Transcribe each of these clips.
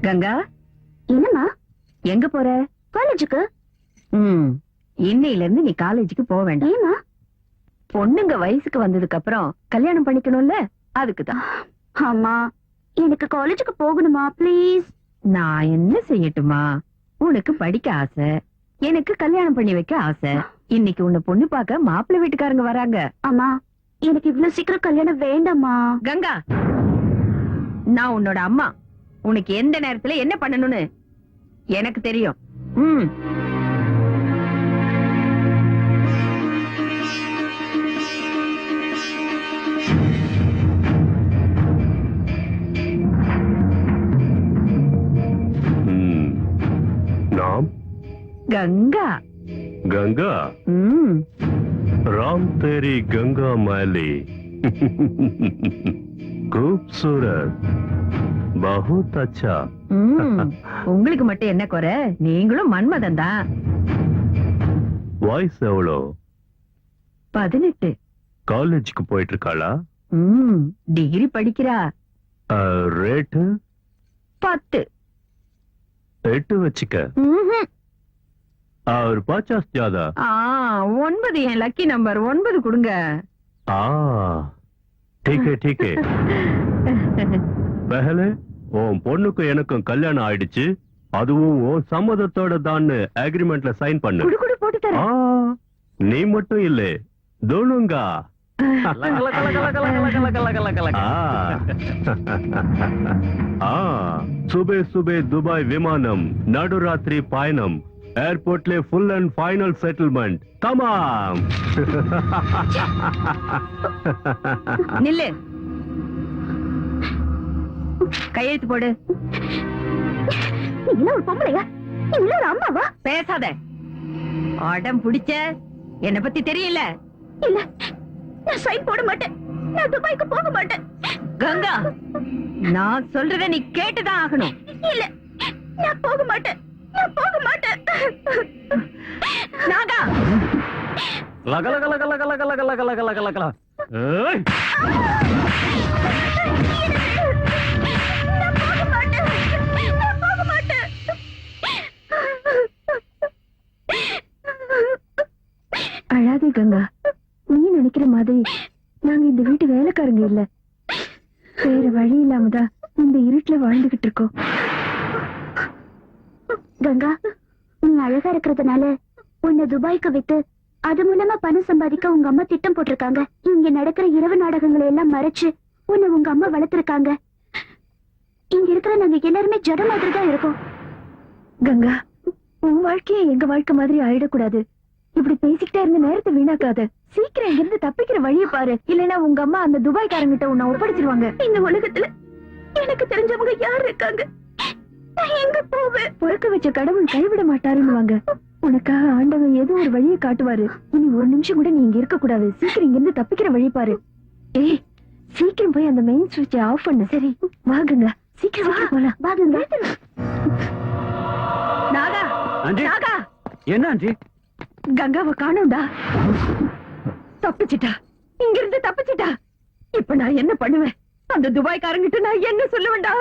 கங்கா, என்னம்மா? எங்க போற? காலேஜுக்கு. இன்னையில இருந்து நீ காலேஜுக்கு போக வேண்டாம். ஏமா? பொண்ணுங்க வயசுக்கு வந்ததுக்கு அப்புறம் கல்யாணம் பண்ணிக்கணும்ல, அதுக்குதான். அம்மா, எனக்கு காலேஜுக்கு போகணுமா ப்ளீஸ்? நான் என்ன செய்யட்டுமா? உனக்கு படிக்க ஆசை, எனக்கு கல்யாணம் பண்ணி வைக்க ஆசை. இன்னைக்கு உன்னை பொண்ணு பார்க்க மாப்பிள்ளை வீட்டுக்காரங்க வராங்க. அம்மா, எனக்கு இவ்வளவு சீக்கிரம் கல்யாணம் வேண்டாமா? கங்கா, நான் உன்னோட அம்மா. உனக்கு எந்த நேரத்துல என்ன பண்ணணும்னு எனக்கு தெரியும். नाम गंगा। गंगा? राम तेरी गंगा मैली खूबसूरत, बहुत अच्छा. உங்களுக்கு மட்டும் என்ன குறை? நீங்களும் மன்மதன் தான். வாய்ஸ் எவ்வளோ? 18. காலேஜுக்கு போயிட்டு இருக்காளா? டிகிரி படிக்கிறா. ரேட்டு? 10. 8 வச்சுக்க. और 50 ज्यादा? 9 என் லக்கி நம்பர். 9 கொடுங்க. ठीक है ठीक है. पहले உன் பொண்ணுக்கு எனக்கும் கல்யாணம் ஆயிடுச்சு, அதுவும் உன் சம்மதத்தோட தான் அக்ரிமெண்ட்ல சைன் பண்ணு. குடு போட்டு தரேன். நீ மட்டும் இல்ல, दोनोंगा. सुबह सुबह दुबई विमानम, नडुरात्रि पायनम, एयरपोर्ट ले फुल एंड फाइनल सेटलमेंट तमाम. நில்லு, கையெழுத்து போடு. நீ ஒரு பொம்பளையா? நீ ஒரு அம்மாவா? பேசாத. ஆடம் புடிச்ச என்ன பத்தி தெரியல. இல்ல, நான் சைன் போட மாட்டேன். நான் துபாய்க்கு போக மாட்டேன். கங்கா, நான் சொல்றத நீ கேட்டுதான் ஆகணும். இல்ல, நான் போக மாட்டேன். நான் போக மாட்டேன். நாகா, லக லக லக லக லக லக லக லக லக லக. ஏய், நான் போக மாட்டேன். நான் போக மாட்டேன். அழாதே கங்கா. நீ நினைக்கிற மாதிரி நாங்க இந்த வீட்டு வேலைக்காரங்க இல்ல. வேற வழி இல்லாமதான் இந்த இருட்டுல வாழ்ந்துகிட்டு இருக்கோம். கங்கா, நீ அழகா இருக்கிறதுனால உன்னை துபாய்க்கு வித்து அது மூலமா பணம் சம்பாதிக்க உங்க அம்மா திட்டம் போட்டிருக்காங்க. இங்க நடக்கிற இரவு நாடகங்களை எல்லாம் மறைச்சு உன்னை உங்க அம்மா வளர்த்திருக்காங்க. இங்க இருக்கிற நாங்க எல்லாருமே ஜட மாதிரி தான் இருக்கோம். கங்கா, உன் வாழ்க்கையை எங்க வாழ்க்கை மாதிரி ஆயிடக்கூடாது. இப்படி பேசிக்கிட்டே இருந்த நேரத்தை வீணாக்காத. சீக்கிரம் இங்க இருந்து தப்பிக்கிற வழியை பாரு. இல்லைன்னா உங்க அம்மா அந்த துபாய்க்காரங்கிட்ட உன்னை ஒப்படைச்சிருவாங்க. இந்த உலகத்துல எனக்கு தெரிஞ்சவங்க யார் இருக்காங்க? நான் எங்க போவேன்? பொறுக்க வச்ச கடவுள் கைவிட மாட்டாருன்னுவாங்க. உனக்காக ஆண்டவன் ஏதோ ஒரு வழியை காட்டுவாரு. இனி ஒரு நிமிஷம் கூட நீ இங்க இருக்க கூடாது. சீக்கிரம் இங்க இருந்து தப்பிக்கிற வழி பாரு. ஏய், சீக்கிரம் போய் அந்த மெயின் சுவிட்சை ஆஃப் பண்ணு. சரி வாங்குங்க, சீக்கிரம் போலாம். வாங்குங்க. நாகா, நாகா, என்ன ஆண்டி? கங்காவை காணோம்டா. தப்பிச்சிட்டா, இங்க இருந்து தப்பிச்சிட்டா. இப்ப நான் என்ன பண்ணுவேன்? அந்த துபாய்க்காரங்கிட்ட நான் என்ன சொல்லுவேன்டா?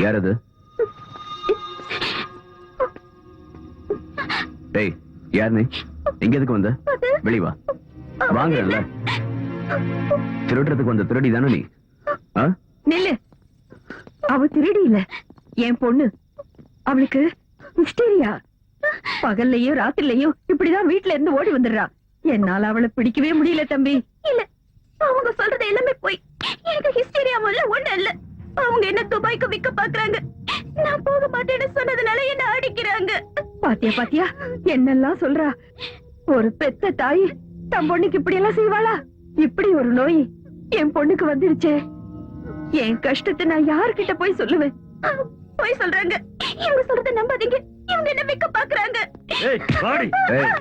யார் அது? டேய், யார் நீ? எங்க எதுக்கு வந்த? வெளிய வா. வாங்கல. திருடுறதுக்கு வந்த திருடி தானே நீ? நில்லு. அவ திருடி இல்ல, என் பொண்ணு. அவளுக்கு ஹிஸ்டீரியா. பகல்லையும் ராத்திரிலையும் இப்படிதான் வீட்டுல இருந்து ஓடி வந்துடுறா. என்னால அவளை பிடிக்கவே முடியல தம்பி. இல்ல, அவங்க சொல்றது எல்லாமே போய். எனக்கு ஹிஸ்டீரியா முதல்ல ஒண்ணு இல்ல. அவங்க என்ன துபாய்க்கு விக்க பாக்குறாங்க. நான் போக மாட்டேன்னு சொன்னதுனால என்ன அடிக்கிறாங்க. பாத்தியா பாத்தியா என்னெல்லாம் சொல்றா. ஒரு பெத்த தாய் தன் பொண்ணுக்கு இப்படி எல்லாம் செய்வாளா? இப்படி ஒரு நோய் என் பொண்ணுக்கு வந்துருச்சே. என் கஷ்டத்தை நான் யாருக்கிட்ட போய் சொல்லுவேன்? போய் சொல்றாங்க. இவங்க சொல்றத நம்பாதீங்க. இவங்க என்ன விக்க பாக்குறாங்க. ஏய் வாடி. ஏய்,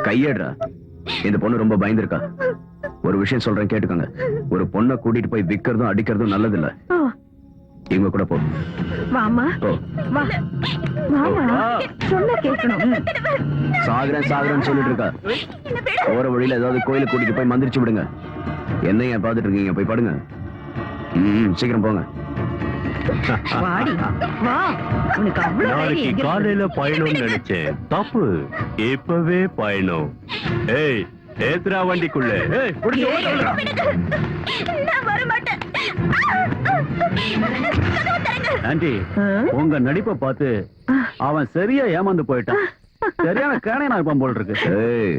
கையேடுறா. இந்த பொண்ணு ரொம்ப பயந்துருக்கா. ஒரு விஷயம் சொல்றேன் கேட்டுக்கோங்க. ஒரு பொண்ணை கூட்டிட்டு போய் விக்கிறதும் அடிக்கிறதும் நல்லது இல்ல. ஆ, இவங்க கூட போ. வாமா போ. வா வாமா சொன்ன கேட்கணும். சாகுறேன்னு சொல்லிட்டு இருக்கா. போற வழியில ஏதாவது கோயிலுக்கு கூட்டிட்டு போய் மந்திரிச்சு விடுங்க. என்ன ஏன் பாத்துட்டு இருக்கீங்க? போய் படுங்க. சீக்கிரம் போங்க. வாடி வா. உனக்கு அவ்வளவு நாளைக்கு தைரியம் எங்க காலையில பயணம்னு நினைச்சேன். தப்பு. இப்பவே பயணம். ஏய் ஏத்ரா வண்டிக்குள்ள. ஏய் புடிச்சு ஓடுடா. நான் வர மாட்டேன். ஆண்டி, உங்க நடிப்பை பார்த்து அவன் சரியா ஏமாந்து போயிட்டான். சரியான கேனை நான் இருப்பான் போல் இருக்கு. ஏய்,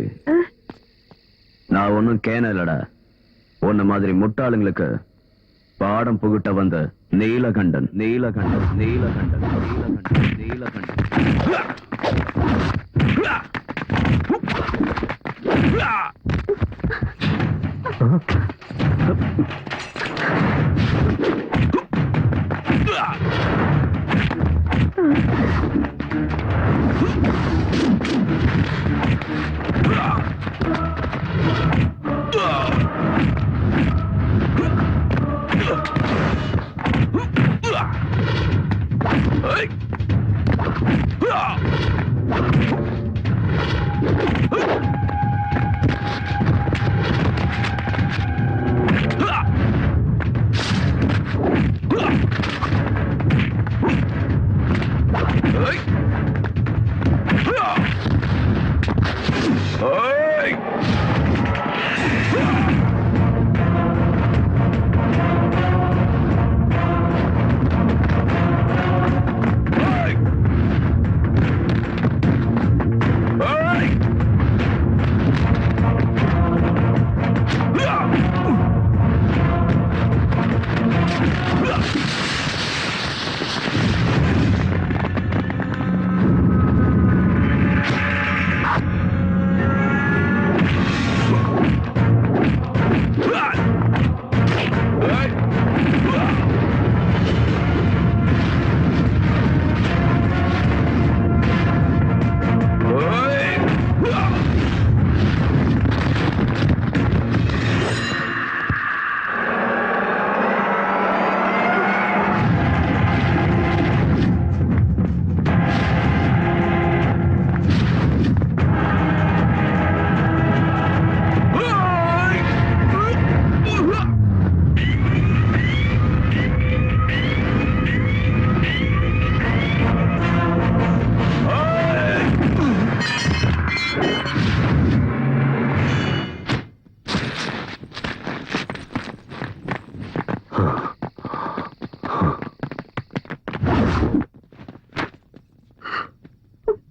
நான் ஒன்னும் கேன இல்லடா. உன்ன மாதிரி முட்டாளுங்களுக்கு பாடம் புகுட்ட வந்த நீலகண்டன். நீலகண்டன் நீலகண்டன் நீலகண்டன் நீலகண்டன்.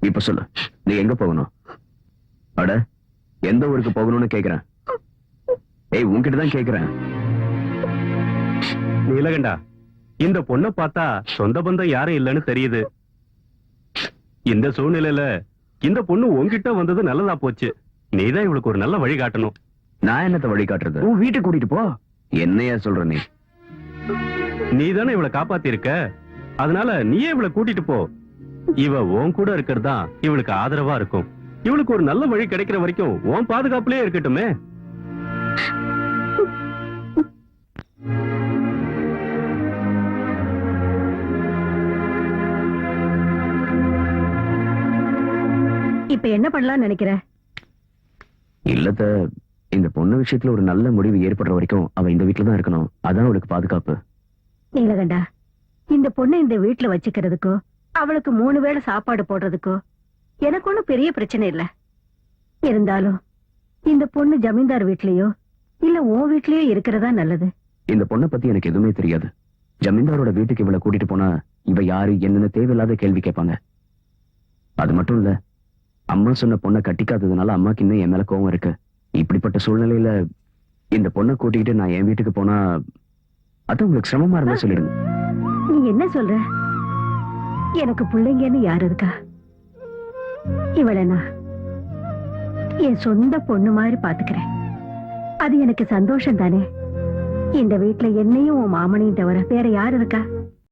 இப்ப சொல்லு, நீ எங்க போகணும்? அட, எந்த ஊருக்கு போகணும்னு கேக்குறேன். ஏய், உன்கிட்ட தான் கேக்குறேன். நீலகண்டா, இந்த பொண்ணை பார்த்தா சொந்த பந்தம் யாரும் இல்லைன்னு தெரியுது. இந்த சூழ்நிலையில இந்த பொண்ணு உன்கிட்ட வந்தது நல்லதா போச்சு. நீதான் இவளுக்கு ஒரு நல்ல வழி காட்டணும். நான் என்னத்த வழி காட்டுறது? உன் வீட்டுக்கு கூட்டிட்டு போ. என்னையா சொல்ற நீ? நீதானே இவளை காப்பாத்தி இருக்க. அதனால நீயே இவளை கூட்டிட்டு போ. இவ உன் கூட இருக்கிறதா இவளுக்கு ஆதரவா இருக்கும். இவளுக்கு ஒரு நல்ல வழி கிடைக்கிற வரைக்கும் உன் பாதுகாப்புலயே இருக்கட்டுமே. இப்ப என்ன பண்ணலாம்னு நினைக்கிற? இல்லத்த, இந்த பொண்ணு விஷயத்துல ஒரு நல்ல முடிவு ஏற்படுற வரைக்கும் அவ இந்த வீட்டுல தான் இருக்கணும். அதான் அவளுக்கு பாதுகாப்பு. நீலகண்டா, இந்த பொண்ணை இந்த வீட்டுல வச்சுக்கிறதுக்கோ அவளுக்கு 3 வேளை சாப்பாடு போடுறதுக்கோ எனக்கு ஒண்ணும் பெரிய பிரச்சனை இல்ல. இருந்தாலும் இந்த பொண்ணு ஜமீன்தார் வீட்லயோ இல்ல உன் வீட்லயோ இருக்கிறதா நல்லது. இந்த பொண்ணை பத்தி எனக்கு எதுவுமே தெரியாது. ஜமீன்தாரோட வீட்டுக்கு இவளை கூட்டிட்டு போனா இவ யாரு என்னன்னு தேவையில்லாத கேள்வி கேட்பாங்க. அது மட்டும் இல்ல, அம்மா சொன்ன பொண்ணை கட்டிக்காததுனால அம்மாக்கு இன்னும் என் மேல கோவம் இருக்கு. இப்படிப்பட்ட சூழ்நிலையில இந்த பொண்ணை கூட்டிக்கிட்டு நான் என் வீட்டுக்கு போனா அது உங்களுக்கு சிரமமா இருந்தா சொல்லிடுங்க. நீ என்ன சொல்ற? எனக்கு பிள்ளைங்கன்னு யாரு இருக்கா? இவளை நான் என் சொந்த பொண்ணு மாதிரி பாத்துக்கிறேன். அது எனக்கு சந்தோஷம் தானே. இந்த வீட்டுல என்னையும் உன் மாமனையும் தவிர வேற யாரு இருக்கா?